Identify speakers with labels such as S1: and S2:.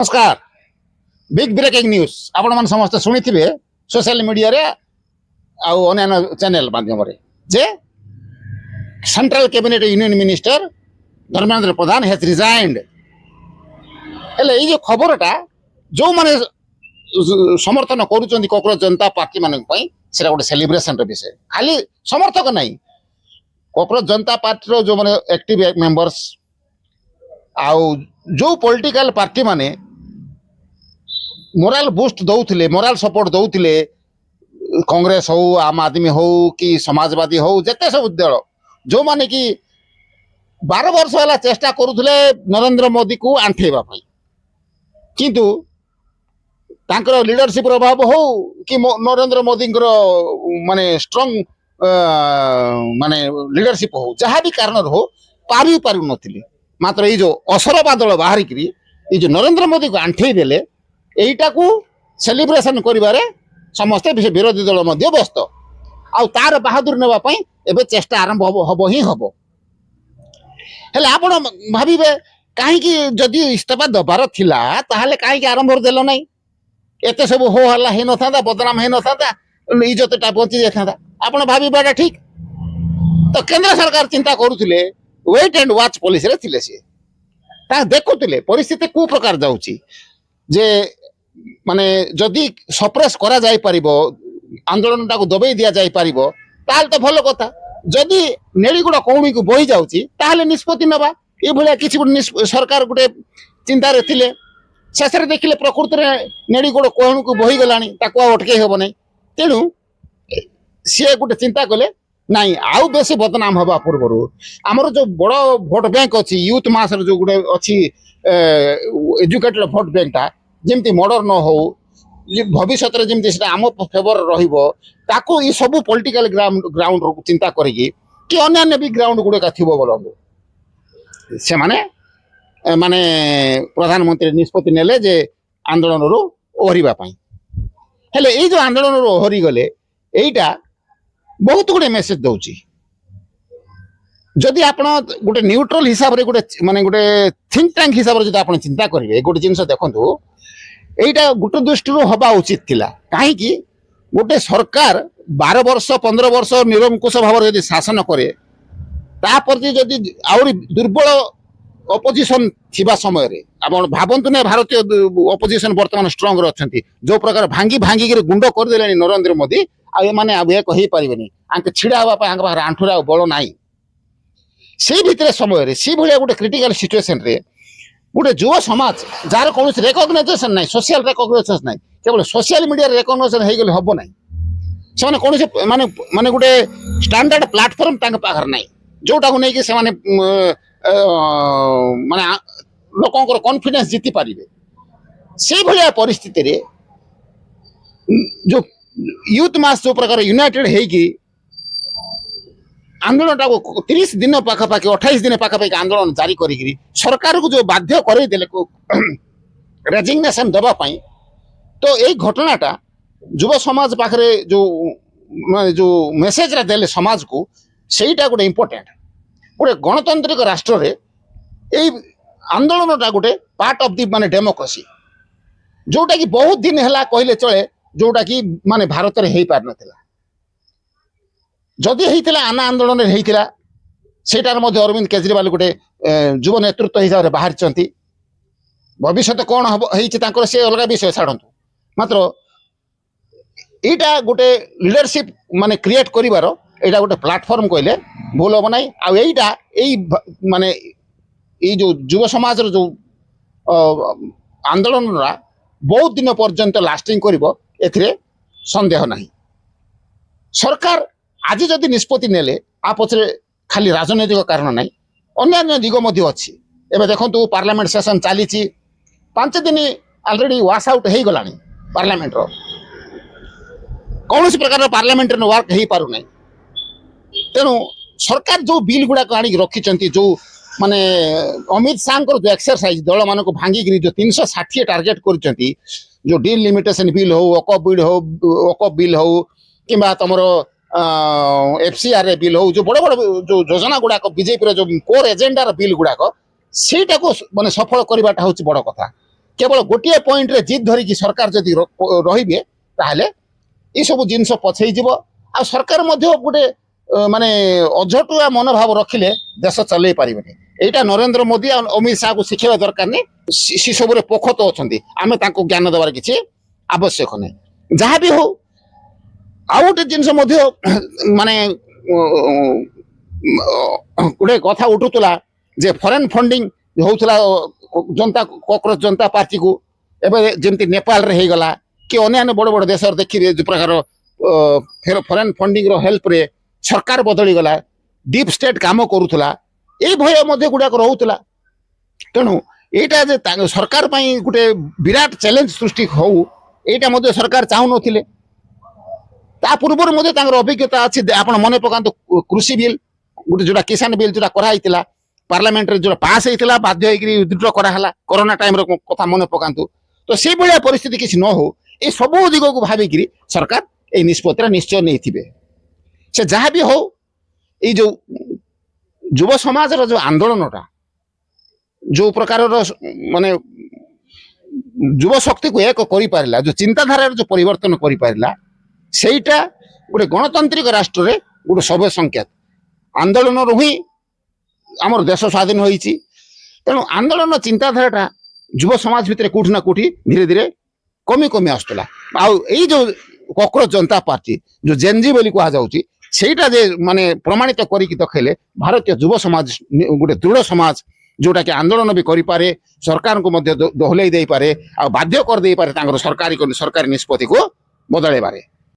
S1: नमस्कार big breaking news आपण मन समस्त शुणी थे सोशल मीडिया रे अन्य चैनल माध्यम जे central cabinet union minister Dharmendra Pradhan has resigned जो खबरटा जो माने समर्थन करुँच कॉकरोच जनता पार्टी मान गोटे सेलिब्रेशन विषय खाली समर्थक नहीं कॉकरोच जनता पार्टी जो माने एक्टिव मेंबर्स आउ जो पॉलिटिकल पार्टी माने मोराल बूस्ट दौले मोराल सपोर्ट दौले कांग्रेस हो आम आदमी हो कि समाजवादी हो जिते सब दल जो माने कि 12 वर्ष है चेष्टा करुले नरेंद्र मोदी को आंठेवा किंतु तांकर लीडरशिप अभाव हो कि नरेंद्र मोदी माने स्ट्रांग माने लीडरशिप हो जहाँ भी कारण हो पारु नथिले मात्र ये जो असर बादल बाहरिक ये जो नरेंद्र मोदी को आंठे देले एटा को सेलिब्रेशन करिबारे समस्ते विरोधी दल मध्य व्यस्त आउ तार बहादुर नेबा पई एबे चेष्टा आरंभ हबो ही हबो हेले आपण भाबिबे काहे कि जदि इस्तीफा दबार थिला ताहाले काहे कि आरंभ देलो नै एते सब हो हल्ला हे नथांदा बदनाम हे नथांदा इज्जतटा बंची जाथांदा आपण भाबिबाटा ठीक तो केंद्र सरकार चिंता करूथिले वेट एंड वॉच पॉलिसी रे थिले से ता देखुथिले परिस्थिति को प्रकार जाउची जे माने जदि सप्रेस करा जाय परिबो आंदोलन टाको दबेई दिया जाय परिबो ताल तो भलो कथा जदि नेड़ीगुड़ा कौणी को बही जाउची ताहले निष्पत्ति नबा ए भलिया किछि सरकार गुटे चिंता रे थिले शेषरे देखिले प्रकृति रे नेड़ीगुड़ा कौणी को बही गलानी ताको अटके हेबो नै तेनु से गुटे चिंता कले नहीं आउ बेसी बदनाम हवा पूर्व आमर जो बड़ भोट बैंक अच्छी यूथ मास जो गुटे अच्छी एजुकेटेड भोट बैंक टा जमती मर्डर न हो भविष्य जमती आम फेवर रही सब पॉलिटिकल ग्राउंड चिंता करी कि अन्य भी ग्राउंड गुड़े थी बोल से माने प्रधानमंत्री निष्पत्ति नेले जे आंदोलन रू ओहरिबा पई हेले ए जो आंदोलन रू ओहरी गले एटा बहुत गुड़े मेसेज दौची जदि आप गोटे न्यूट्रल हिसाब रे गोटे माने गोटे थिंक टैंक हिसाब से आप चिंता करेंगे गोटे जिनस देखु यहीटा गोटे दृष्टि हवा उचित थिला कहीं गोटे सरकार 12 वर्ष 15 वर्ष निरंकुश भाव यदि शासन करे ताप्रति जदि आउरी दुर्बल अपोजिशन थिबा समय रे आपण भावंतु ने भारतीय अपोजिशन वर्तमान स्ट्रांग रखती जो प्रकार भांगी भांगी गुंड कर देले नरेंद्र मोदी आ माने अब एक कहि परिबेनी आंके छिड़ा हवा आंके बाहर आंठुरा बल नाही से भितर समय रे सी भलिया गोटे क्रिटिकल सिचुएशन रे गोटे युव समाज जार कौन रेकग्नाइजेशन ना सोशल रेकग्नाइजेशन ना केवल सोशल मीडिया रेकग्नाइजेशन हो गले हम ना से कौन माने माने गोटे स्टैंडर्ड प्लेटफॉर्म पाखर ना जोटा को नहीं से माने माने लोकंकर कॉन्फिडेंस जीति पारे से भलिया परिस्थिति रे जो यूथ मास जो प्रकार यूनाइटेड है आंदोलन टाको 30 दिन पाखापाखि 28 दिन पाखापाखि आंदोलन जारी करी सरकार को जो बाध्य कर रेजिग्नेशन देवाई तो यही घटनाटा युव समाज पाखे जो जो मेसेज देले समाज को सहीटा गोटे इम्पोर्टेंट गोटे गणतांत्रिक राष्ट्र रे यही आंदोलनटा गोटे पार्ट ऑफ दी माने डेमोक्रेसी जोटा कि बहुत दिन है कहले चले जोटा कि माने भारत रे हेई पार नथिला जदि होता आना आंदोलन होता सेटार मध्य अरविंद केजरीवाल गोटे युव नेतृत्व हिसाब से बाहरी भविष्य कौन हम से अलग विषय छाड़ू मात्र यहाँ गोटे लीडरशिप माने क्रिएट करिवार यहाँ गोटे प्लेटफॉर्म कहले भूल हम ना आईटा माने ये जो युव समाज जो आंदोलन बहुत दिन पर्यंत लास्टिंग कर संदेह नहीं सरकार आज जदि निष्पत्ति नेले आ पछरे खाली राजनैतिक कारण नहीं अन्य दिग मध्य अच्छी एवं देखो पार्लियामेंट सेशन चली 5 दिन ऑलरेडी वाश आउट हो गला पार्लियामेंट कौन प्रकार पार्लियामेंट वर्क हो पार ना तेणु सरकार जो बिल गुड़ाक आनी रखी जो माने अमित शाह जो एक्सरसाइज दल मान को भांगिक जो 360 टार्गेट कर जो डील लिमिटेशन बिल हो वकफ बिल हो कि तुम एफसीआर बिल हो जो बड़ बड़ जो योजना गुड़ाक बीजेपी जो कोर एजेंडार बिल गुड़ाक ସେଇଟାକୁ ମାନେ ସଫଳ କରିବାଟା ହେଉଛି ବଡ଼ କଥା। केवल गोटे पॉइंट रे जिद धरिकी सरकार जदि रहिबे ताहले ये सब जिनस पछई जीव आ सरकार मध्य गोटे माने अझटुआ मनोभाव रखिले देश चलई पारिबेनी एटा नरेंद्र मोदी और अमित शाह को शिखेवा दरकार नहीं सी सब पोखत अच्छा आम ज्ञान देवार किसी आवश्यक नहीं जहाँ भी हो आउ गोटे जिनस माने गोटे कथा उठुला जे फॉरेन फंडिंग होउथला जनता कॉकरोच जनता पार्टी को एबे जेमती नेपाल रे गला कि अन्य बड़ बड़ देश देखिए जो प्रकार फॉरेन फंडिंग रो हेल्प रे सरकार बदली गला डीप स्टेट काम करूथला ए भय मध्य गुड़ाक रोला तेणु यहाँ जे सरकार गोटे विराट चैलेंज सृष्टि हो यहाँ सरकार चाहू नथिले ता पूर्व अभिज्ञता अच्छी आप मन पका कृषि बिल गोटे जोटा किसान बिल जोटा कराइला पार्लियामेंट जो पास होता बाध्य विड्रॉ कराला कोरोना टाइम कथा मन पका तो से भाया परिस्थिति किसी न हो ये सब दिग को भाविक सरकार ये निष्पत्ति निश्चय नहीं से जहाँ भी हो ये जो युव समाज जो आंदोलनटा जो प्रकार माने युव शक्ति को एक कर जो चिंताधारा जो परिवर्तन कर सेटा गोटे गणतांत्रिक राष्ट्र रे गोटे सभ्य संकेत आंदोलन ही आमर देश स्वाधीन होईची तेणु आंदोलन चिंताधाराटा युव समाज भितर कोठी ना कोठी धीरे धीरे कमी कमी आसुला आई जो कॉकरोच जनता पार्टी जो जेनजी बोली कहा जाउची सेटा जे माने प्रमाणित करिक देखले भारतीय युव समाज गोटे दृढ़ समाज जोटा कि आंदोलन भी करि पारे सरकार को मध्य दोहलाई दे पारे आ बाध्य कर दे पारे सरकारी निष्पत्ति को बदले पारे।